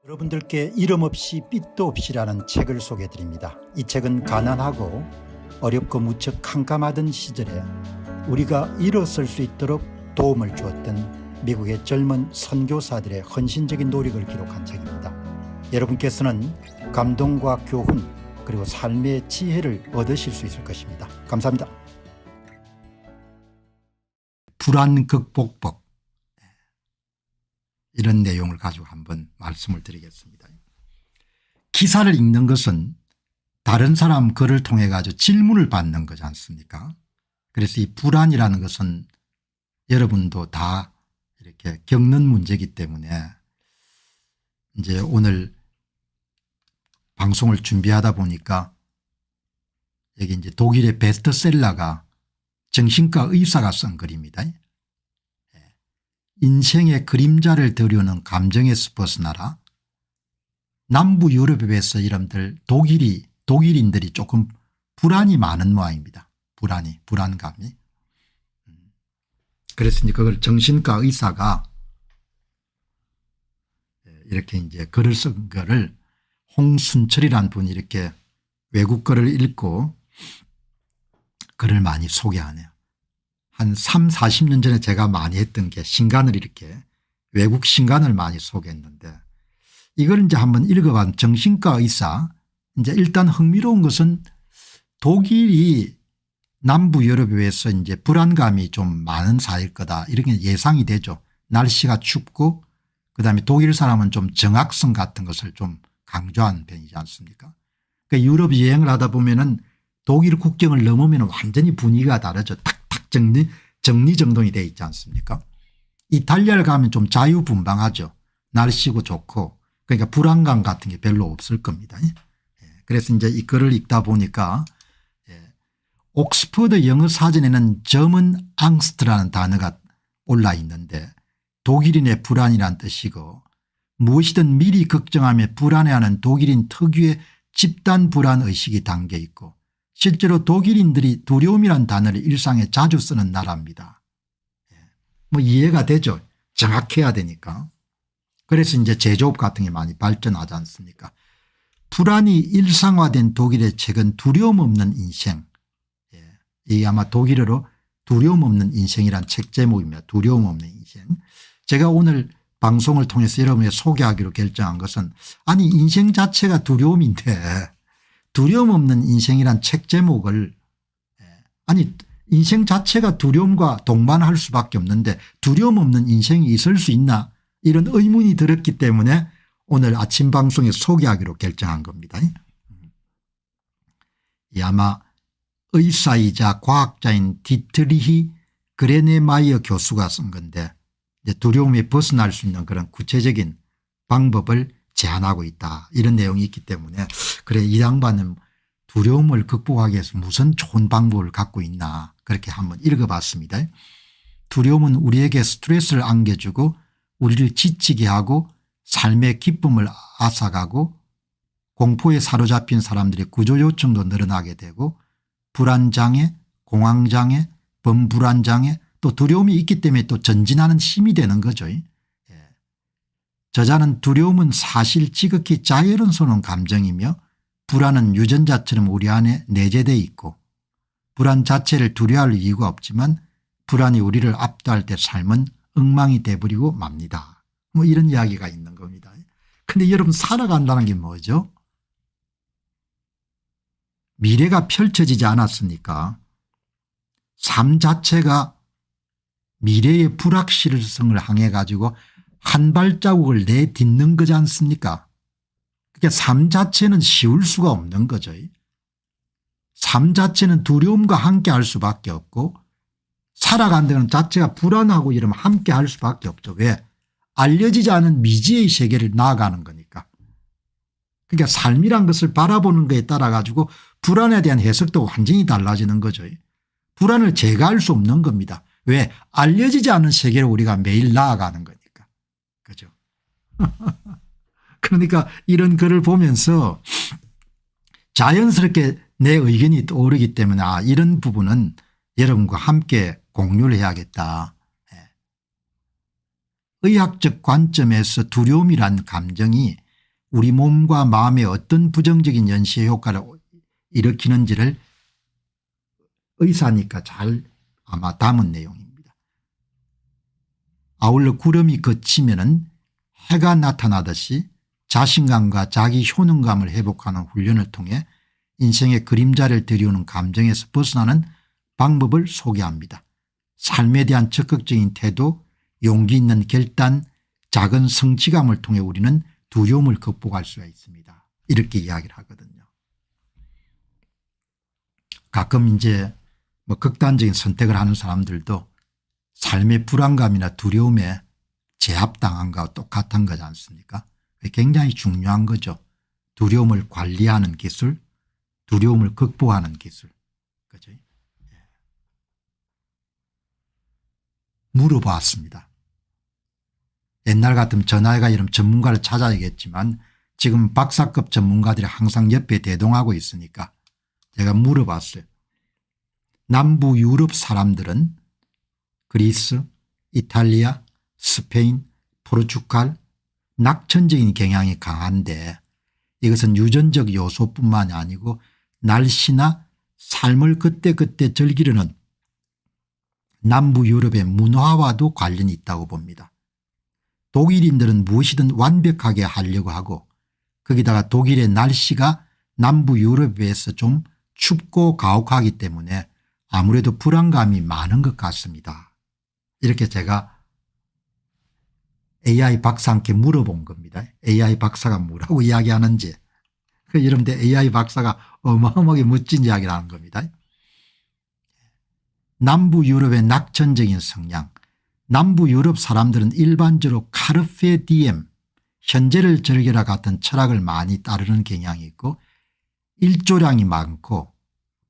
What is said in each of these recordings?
여러분들께 이름 없이 빛도 없이라는 책을 소개해 드립니다. 이 책은 가난하고 어렵고 무척 캄캄하던 시절에 우리가 일어설 수 있도록 도움을 주었던 미국의 젊은 선교사들의 헌신적인 노력을 기록한 책입니다. 여러분께서는 감동과 교훈 그리고 삶의 지혜를 얻으실 수 있을 것입니다. 감사합니다. 불안 극복법, 이런 내용을 가지고 한번 말씀을 드리겠습니다. 기사를 읽는 것은 다른 사람 글을 통해 가지고 질문을 받는 거지 않습니까? 그래서 이 불안이라는 것은 여러분도 다 이렇게 겪는 문제이기 때문에 이제 오늘 방송을 준비하다 보니까 여기 이제 독일의 베스트셀러가 정신과 의사가 쓴 글입니다. 인생의 그림자를 들여오는 감정에서 벗어나라. 남부 유럽에 비해서 여러분들 독일인들이 조금 불안이 많은 모양입니다. 불안감이. 그래서 이제 그걸 정신과 의사가 이렇게 이제 글을 쓴 거를 홍순철이라는 분이 이렇게 외국 글을 읽고 글을 많이 소개하네요. 한 30-40년 전에 제가 많이 했던 게 신간을 이렇게 외국 신간을 많이 소개했는데 이걸 이제 한번 읽어본 정신과 의사, 이제 일단 흥미로운 것은 독일이 남부 유럽에 비해서 이제 불안감이 좀 많은 사회일 거다 이렇게 예상이 되죠. 날씨가 춥고 그다음에 독일 사람은 좀 정확성 같은 것을 좀 강조하는 편이지 않습니까? 그러니까 유럽 여행을 하다 보면은 독일 국경을 넘으면 완전히 분위기가 다르죠. 탁탁 정리정돈이 되어 있지 않습니까? 이탈리아를 가면 좀 자유분방하죠. 날씨고 좋고 그러니까 불안감 같은 게 별로 없을 겁니다. 그래서 이제 이 글을 읽다 보니까 옥스퍼드 영어 사전에는 저먼 앙스트라는 단어가 올라 있는데 독일인의 불안이란 뜻이고 무엇이든 미리 걱정하며 불안해하는 독일인 특유의 집단 불안 의식이 담겨 있고 실제로 독일인들이 두려움이란 단어를 일상에 자주 쓰는 나라입니다. 뭐 이해가 되죠. 정확해야 되니까. 그래서 이제 제조업 같은 게 많이 발전하지 않습니까? 불안이 일상화된 독일의 책은 두려움 없는 인생. 이게 아마 독일어로 두려움 없는 인생이란 책 제목입니다. 두려움 없는 인생. 제가 오늘 방송을 통해서 여러분에게 소개하기로 결정한 것은 아니 인생 자체가 두려움인데 두려움 없는 인생이란 책 제목을 아니 인생 자체가 두려움과 동반할 수밖에 없는데 두려움 없는 인생이 있을 수 있나 이런 의문이 들었기 때문에 오늘 아침 방송에 소개하기로 결정한 겁니다. 이 아마 의사이자 과학자인 디트리히 그레네마이어 교수가 쓴 건데 이제 두려움에 벗어날 수 있는 그런 구체적인 방법을 제안하고 있다 이런 내용이 있기 때문에 그래 이 양반은 두려움을 극복하기 위해서 무슨 좋은 방법을 갖고 있나 그렇게 한번 읽어봤습니다. 두려움은 우리에게 스트레스를 안겨주고 우리를 지치게 하고 삶의 기쁨을 앗아가고 공포에 사로잡힌 사람들의 구조 요청도 늘어나게 되고 불안장애, 공황장애, 범불안장애 또 두려움이 있기 때문에 또 전진하는 힘이 되는 거죠. 저자는 두려움은 사실 지극히 자연스러운 감정이며 불안은 유전자처럼 우리 안에 내재되어 있고 불안 자체를 두려워할 이유가 없지만 불안이 우리를 압도할 때 삶은 엉망이 돼버리고 맙니다. 뭐 이런 이야기가 있는 겁니다. 그런데 여러분 살아간다는 게 뭐죠? 미래가 펼쳐지지 않았으니까 삶 자체가 미래의 불확실성을 향해 가지고 한 발자국을 내딛는 거지 않습니까? 그러니까 삶 자체는 쉬울 수가 없는 거죠. 삶 자체는 두려움과 함께 할 수밖에 없고 살아간다는 자체가 불안하고 이러면 함께 할 수밖에 없죠. 왜? 알려지지 않은 미지의 세계를 나아가는 거니까. 그러니까 삶이란 것을 바라보는 것에 따라 가지고 불안에 대한 해석도 완전히 달라지는 거죠. 불안을 제거할 수 없는 겁니다. 왜? 알려지지 않은 세계를 우리가 매일 나아가는 거니까. 그죠? 그러니까 이런 글을 보면서 자연스럽게 내 의견이 떠오르기 때문에 이런 부분은 여러분과 함께 공유를 해야겠다. 의학적 관점에서 두려움이란 감정이 우리 몸과 마음에 어떤 부정적인 연쇄 효과를 일으키는지를 의사니까 잘 아마 담은 내용입니다. 아울러 구름이 그치면은 해가 나타나듯이 자신감과 자기 효능감을 회복하는 훈련을 통해 인생의 그림자를 들이우는 감정에서 벗어나는 방법을 소개합니다. 삶에 대한 적극적인 태도, 용기 있는 결단, 작은 성취감을 통해 우리는 두려움을 극복할 수가 있습니다. 이렇게 이야기를 하거든요. 가끔 이제 뭐 극단적인 선택을 하는 사람들도 삶의 불안감이나 두려움에 제압당한 것과 똑같은 거지 않습니까? 굉장히 중요한 거죠. 두려움을 관리하는 기술, 두려움을 극복하는 기술. 그죠? 물어봤습니다. 옛날 같으면 전화해가 이런 전문가를 찾아야겠지만 지금 박사급 전문가들이 항상 옆에 대동하고 있으니까 제가 물어봤어요. 남부 유럽 사람들은 그리스, 이탈리아, 스페인, 포르투갈 낙천적인 경향이 강한데 이것은 유전적 요소뿐만이 아니고 날씨나 삶을 그때그때 즐기려는 남부 유럽의 문화와도 관련이 있다고 봅니다. 독일인들은 무엇이든 완벽하게 하려고 하고 거기다가 독일의 날씨가 남부 유럽에 비해서 좀 춥고 가혹하기 때문에 아무래도 불안감이 많은 것 같습니다. 이렇게 제가 AI 박사한테 물어본 겁니다. AI 박사가 뭐라고 이야기하는지. 여러분들 AI 박사가 어마어마하게 멋진 이야기를 하는 겁니다. 남부 유럽의 낙천적인 성향. 남부 유럽 사람들은 일반적으로 카르페 디엠, 현재를 즐겨라 같은 철학을 많이 따르는 경향이 있고 일조량이 많고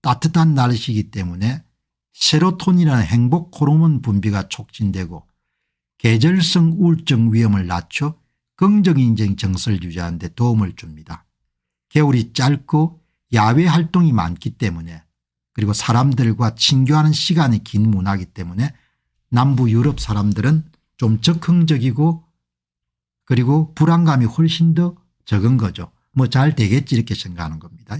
따뜻한 날씨이기 때문에 세로토닌이라는 행복 호르몬 분비가 촉진되고 계절성 우울증 위험을 낮춰 긍정적 정서를 유지하는 데 도움을 줍니다. 겨울이 짧고 야외 활동이 많기 때문에 그리고 사람들과 친교하는 시간이 긴 문화이기 때문에 남부 유럽 사람들은 좀 적극적이고 그리고 불안감이 훨씬 더 적은 거죠. 뭐 잘 되겠지 이렇게 생각하는 겁니다.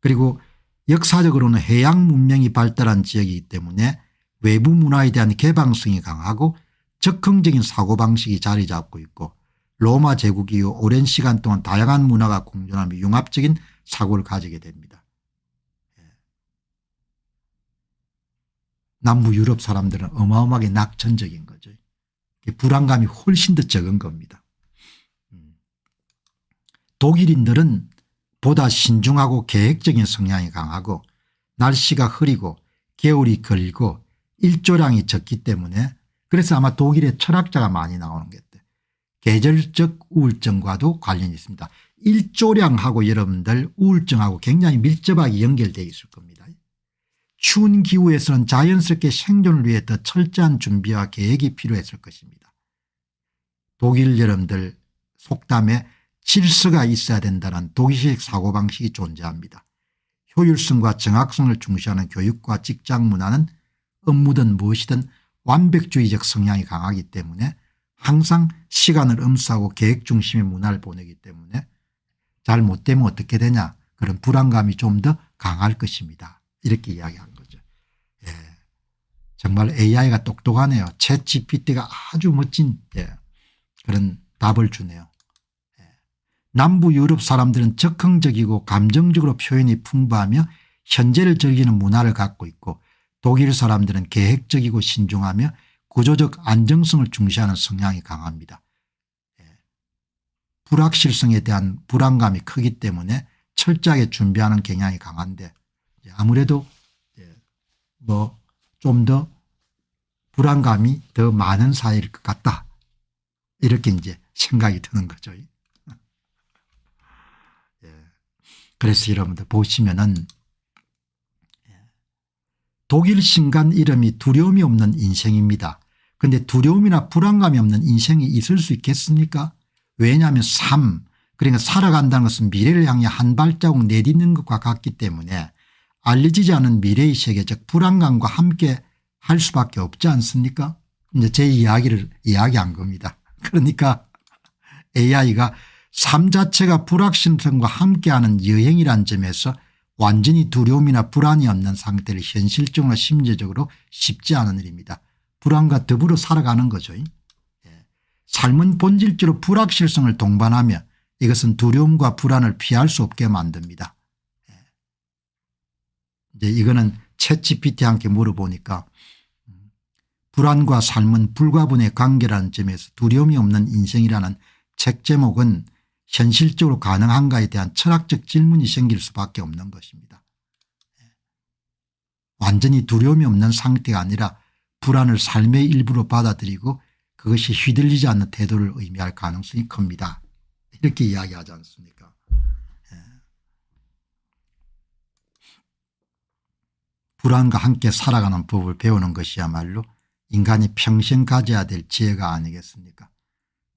그리고 역사적으로는 해양 문명이 발달한 지역이기 때문에 외부 문화에 대한 개방성이 강하고 적극적인 사고방식이 자리 잡고 있고 로마 제국 이후 오랜 시간 동안 다양한 문화가 공존하며 융합적인 사고를 가지게 됩니다. 남부 유럽 사람들은 어마어마하게 낙천적인 거죠. 불안감이 훨씬 더 적은 겁니다. 독일인들은 보다 신중하고 계획적인 성향이 강하고 날씨가 흐리고 겨울이 길고 일조량이 적기 때문에 그래서 아마 독일의 철학자가 많이 나오는 게 계절적 우울증과도 관련이 있습니다. 일조량하고 여러분들 우울증하고 굉장히 밀접하게 연결되어 있을 겁니다. 추운 기후에서는 자연스럽게 생존을 위해 더 철저한 준비와 계획이 필요했을 것입니다. 독일 여러분들 속담에 질서가 있어야 된다는 독일식 사고방식이 존재합니다. 효율성과 정확성을 중시하는 교육과 직장 문화는 업무든 무엇이든 완벽주의적 성향이 강하기 때문에 항상 시간을 엄수하고 계획 중심의 문화를 보내기 때문에 잘못되면 어떻게 되냐 그런 불안감이 좀 더 강할 것입니다. 이렇게 이야기한 거죠. 예. 정말 AI가 똑똑하네요. 챗 GPT가 아주 멋진 그런 답을 주네요. 남부 유럽 사람들은 적극적이고 감정적으로 표현이 풍부하며 현재를 즐기는 문화를 갖고 있고 독일 사람들은 계획적이고 신중하며 구조적 안정성을 중시하는 성향이 강합니다. 불확실성에 대한 불안감이 크기 때문에 철저하게 준비하는 경향이 강한데 아무래도 뭐 좀 더 불안감이 더 많은 사회일 것 같다. 이렇게 이제 생각이 드는 거죠. 그래서 여러분들 보시면은 독일 신간 이름이 두려움이 없는 인생입니다. 그런데 두려움이나 불안감이 없는 인생이 있을 수 있겠습니까? 왜냐하면 삶 그러니까 살아간다는 것은 미래를 향해 한 발자국 내딛는 것과 같기 때문에 알려지지 않은 미래의 세계적 불안감과 함께 할 수밖에 없지 않습니까? 이제 제 이야기를 이야기한 겁니다. 그러니까 AI가 삶 자체가 불확실성과 함께하는 여행이란 점에서 완전히 두려움이나 불안이 없는 상태를 현실적으로 심리적으로 쉽지 않은 일입니다. 불안과 더불어 살아가는 거죠. 삶은 본질적으로 불확실성을 동반하며 이것은 두려움과 불안을 피할 수 없게 만듭니다. 이제 이거는 챗GPT한테 물어보니까 불안과 삶은 불가분의 관계라는 점에서 두려움이 없는 인생이라는 책 제목은 현실적으로 가능한가에 대한 철학적 질문이 생길 수밖에 없는 것입니다. 완전히 두려움이 없는 상태가 아니라 불안을 삶의 일부로 받아들이고 그것이 휘둘리지 않는 태도를 의미할 가능성이 큽니다. 이렇게 이야기하지 않습니까? 불안과 함께 살아가는 법을 배우는 것이야말로 인간이 평생 가져야 될 지혜가 아니겠습니까?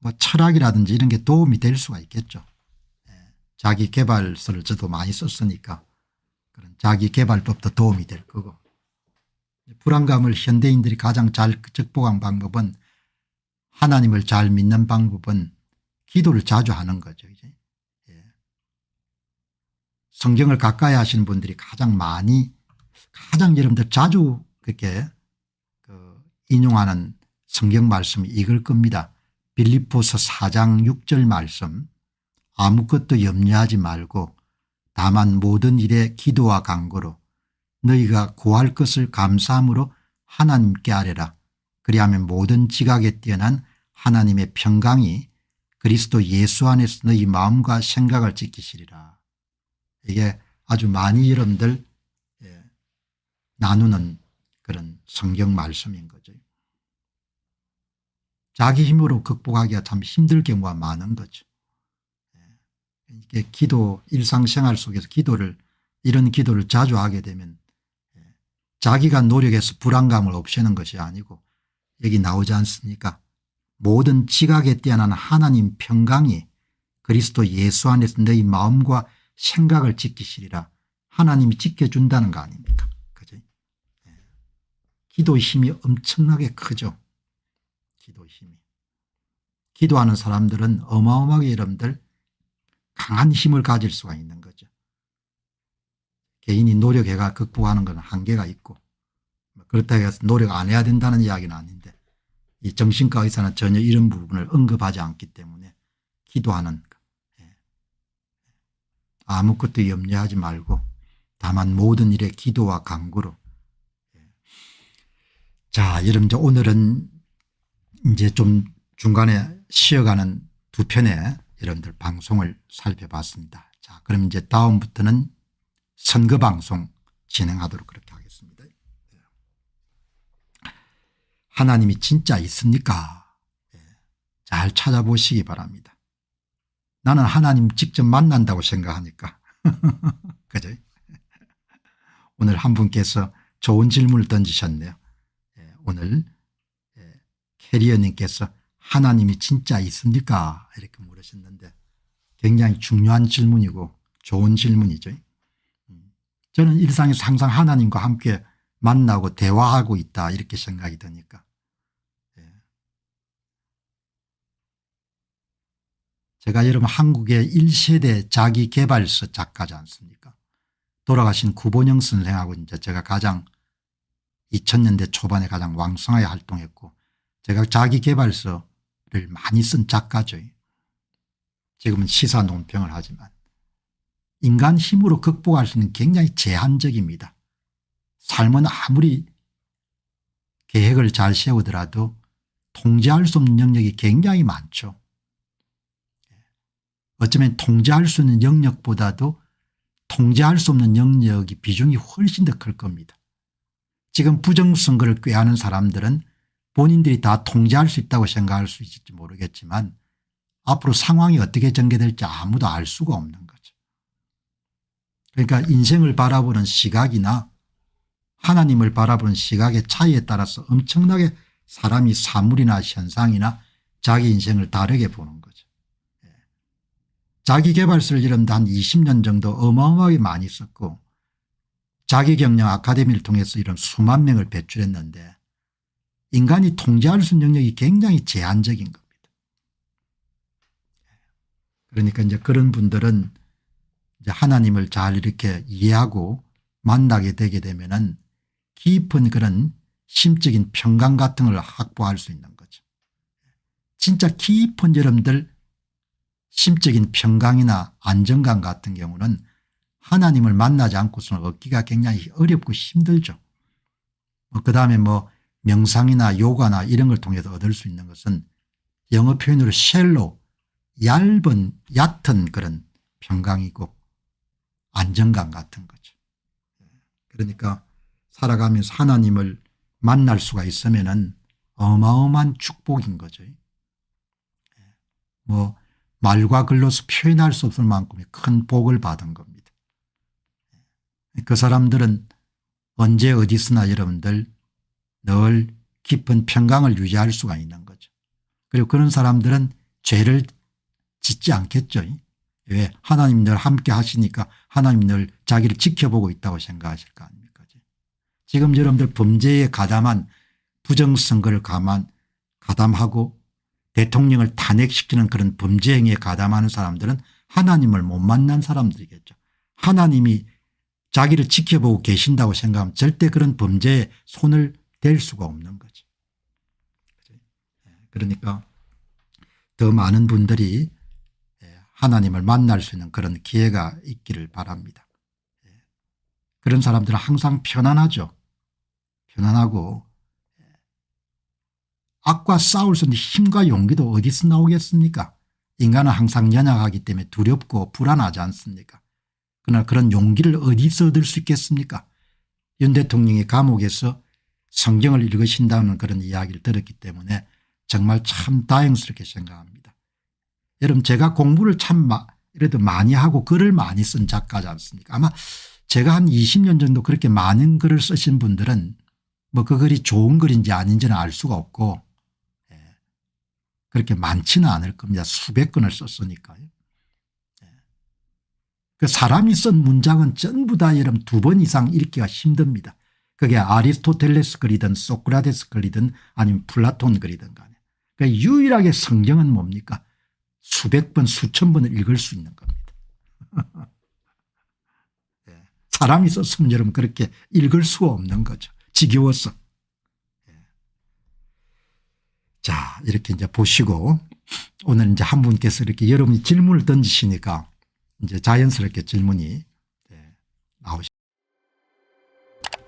뭐 철학이라든지 이런 게 도움이 될 수가 있겠죠. 자기 개발서를 저도 많이 썼으니까 그런 자기 개발법도 도움이 될 거고, 불안감을 현대인들이 가장 잘 극복한 방법은, 하나님을 잘 믿는 방법은 기도를 자주 하는 거죠. 이제. 성경을 가까이 하시는 분들이 가장 여러분들 자주 그렇게 인용하는 성경 말씀이 이걸 겁니다. 빌립보서 4장 6절 말씀, 아무것도 염려하지 말고 다만 모든 일에 기도와 간구로 너희가 구할 것을 감사함으로 하나님께 아뢰라. 그리하면 모든 지각에 뛰어난 하나님의 평강이 그리스도 예수 안에서 너희 마음과 생각을 지키시리라. 이게 아주 많이 여러분들 나누는 그런 성경 말씀인 거죠. 자기 힘으로 극복하기가 참 힘들 경우가 많은 거죠. 이게 일상생활 속에서 이런 기도를 자주 하게 되면 자기가 노력해서 불안감을 없애는 것이 아니고, 여기 나오지 않습니까? 모든 지각에 뛰어난 하나님 평강이 그리스도 예수 안에서 너희 마음과 생각을 지키시리라. 하나님이 지켜준다는 거 아닙니까? 그죠? 기도의 힘이 엄청나게 크죠. 기도의 힘이. 기도하는 사람들은 어마어마하게 여러분들 강한 힘을 가질 수가 있는 거죠. 개인이 노력해가 극복하는 건 한계가 있고, 그렇다고 해서 노력 안 해야 된다는 이야기는 아닌데, 이 정신과 의사는 전혀 이런 부분을 언급하지 않기 때문에 기도하는 것. 아무것도 염려하지 말고 다만 모든 일에 기도와 간구로. 자, 여러분, 오늘은 이제 좀 중간에 쉬어가는 두 편의 여러분들 방송을 살펴봤습니다. 자, 그럼 이제 다음부터는 선거 방송 진행하도록 그렇게 하겠습니다. 하나님이 진짜 있습니까? 잘 찾아보시기 바랍니다. 나는 하나님 직접 만난다고 생각하니까. 그죠? 오늘 한 분께서 좋은 질문을 던지셨네요. 오늘 캐리어님께서 하나님이 진짜 있습니까? 이렇게 물으셨는데 굉장히 중요한 질문이고 좋은 질문이죠. 저는 일상에서 항상 하나님과 함께 만나고 대화하고 있다 이렇게 생각이 드니까. 제가 여러분 한국의 1세대 자기개발서 작가지 않습니까? 돌아가신 구본영 선생하고 이제 제가 가장 2000년대 초반에 가장 왕성하게 활동했고, 제가 자기개발서를 많이 쓴 작가죠. 지금은 시사 논평을 하지만 인간 힘으로 극복할 수 있는 굉장히 제한적입니다. 삶은 아무리 계획을 잘 세우더라도 통제할 수 없는 영역이 굉장히 많죠. 어쩌면 통제할 수 있는 영역보다도 통제할 수 없는 영역이 비중이 훨씬 더 클 겁니다. 지금 부정선거를 꾀하는 사람들은 본인들이 다 통제할 수 있다고 생각할 수 있을지 모르겠지만 앞으로 상황이 어떻게 전개될지 아무도 알 수가 없는 거죠. 그러니까 인생을 바라보는 시각이나 하나님을 바라보는 시각의 차이에 따라서 엄청나게 사람이 사물이나 현상이나 자기 인생을 다르게 보는 거죠. 자기개발서를 이런데 한 20년 정도 어마어마하게 많이 썼고, 자기경영 아카데미를 통해서 이런 수만 명을 배출했는데 인간이 통제할 수 있는 영역이 굉장히 제한적인 겁니다. 그러니까 이제 그런 분들은 이제 하나님을 잘 이렇게 이해하고 만나게 되게 되면은 깊은 그런 심적인 평강 같은 걸 확보할 수 있는 거죠. 진짜 깊은 여러분들 심적인 평강이나 안정감 같은 경우는 하나님을 만나지 않고서는 얻기가 굉장히 어렵고 힘들죠. 그다음에 뭐 명상이나 요가나 이런 걸 통해서 얻을 수 있는 것은 영어 표현으로 쉘로 얕은 그런 평강이고 안정감 같은 거죠. 그러니까 살아가면서 하나님을 만날 수가 있으면은 어마어마한 축복인 거죠. 뭐 말과 글로서 표현할 수 없을 만큼의 큰 복을 받은 겁니다. 그 사람들은 언제 어디서나 여러분들 늘 깊은 평강을 유지할 수가 있는 거죠. 그리고 그런 사람들은 죄를 짓지 않겠죠. 왜? 하나님 늘 함께 하시니까 하나님 늘 자기를 지켜보고 있다고 생각하실 거 아닙니까? 지금 여러분들 범죄에 가담한 부정선거를 가담하고 대통령을 탄핵시키는 그런 범죄 행위에 가담하는 사람들은 하나님을 못 만난 사람들이겠죠. 하나님이 자기를 지켜보고 계신다고 생각하면 절대 그런 범죄에 손을 댈 수가 없는 거죠. 그러니까 더 많은 분들이 하나님을 만날 수 있는 그런 기회가 있기를 바랍니다. 그런 사람들은 항상 편안하죠. 편안하고 악과 싸울 수 있는 힘과 용기도 어디서 나오겠습니까? 인간은 항상 연약하기 때문에 두렵고 불안하지 않습니까? 그러나 그런 용기를 어디서 얻을 수 있겠습니까? 윤 대통령이 감옥에서 성경을 읽으신다는 그런 이야기를 들었기 때문에 정말 참 다행스럽게 생각합니다. 여러분 제가 공부를 참 이래도 많이 하고 글을 많이 쓴 작가지 않습니까? 아마 제가 한 20년 정도 그렇게 많은 글을 쓰신 분들은 뭐 그 글이 좋은 글인지 아닌지는 알 수가 없고 그렇게 많지는 않을 겁니다. 수백 건을 썼으니까요. 그 사람이 쓴 문장은 전부 다 여러분 2번 이상 읽기가 힘듭니다. 그게 아리스토텔레스 글이든 소크라테스 글이든 아니면 플라톤 글이든 간에. 그러니까 유일하게 성경은 뭡니까? 수백 번 수천 번을 읽을 수 있는 겁니다. 사람이 썼으면 여러분 그렇게 읽을 수가 없는 거죠. 지겨워서. 자, 이렇게 이제 보시고 오늘 이제 한 분께서 이렇게 여러분이 질문을 던지시니까 이제 자연스럽게 질문이 나오십니다.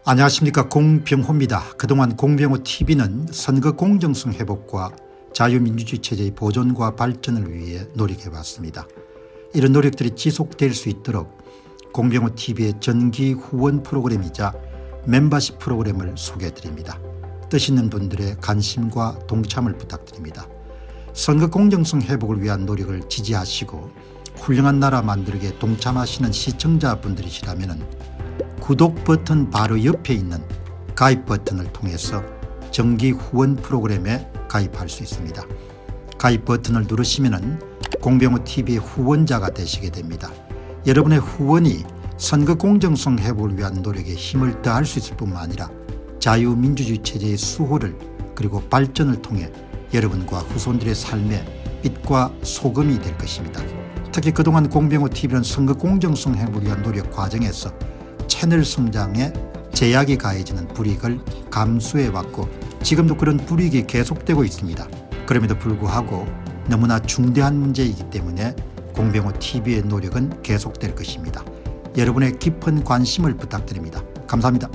안녕하십니까. 공병호입니다. 그동안 공병호 TV는 선거 공정성 회복과 자유민주주의 체제의 보존과 발전을 위해 노력해왔습니다. 이런 노력들이 지속될 수 있도록 공병호 TV의 정기 후원 프로그램이자 멤버십 프로그램을 소개해드립니다. 뜻 있는 분들의 관심과 동참을 부탁드립니다. 선거 공정성 회복을 위한 노력을 지지하시고 훌륭한 나라 만들기에 동참하시는 시청자분들이시라면 구독 버튼 바로 옆에 있는 가입 버튼을 통해서 정기 후원 프로그램에 가입할 수 있습니다. 가입 버튼을 누르시면 공병호 TV의 후원자가 되시게 됩니다. 여러분의 후원이 선거 공정성 회복을 위한 노력에 힘을 더할 수 있을 뿐만 아니라 자유민주주의 체제의 수호를 그리고 발전을 통해 여러분과 후손들의 삶에 빛과 소금이 될 것입니다. 특히 그동안 공병호 TV는 선거 공정성 회복을 위한 노력 과정에서 채널 성장에 제약이 가해지는 불이익을 감수해왔고 지금도 그런 불이익이 계속되고 있습니다. 그럼에도 불구하고 너무나 중대한 문제이기 때문에 공병호 TV의 노력은 계속될 것입니다. 여러분의 깊은 관심을 부탁드립니다. 감사합니다.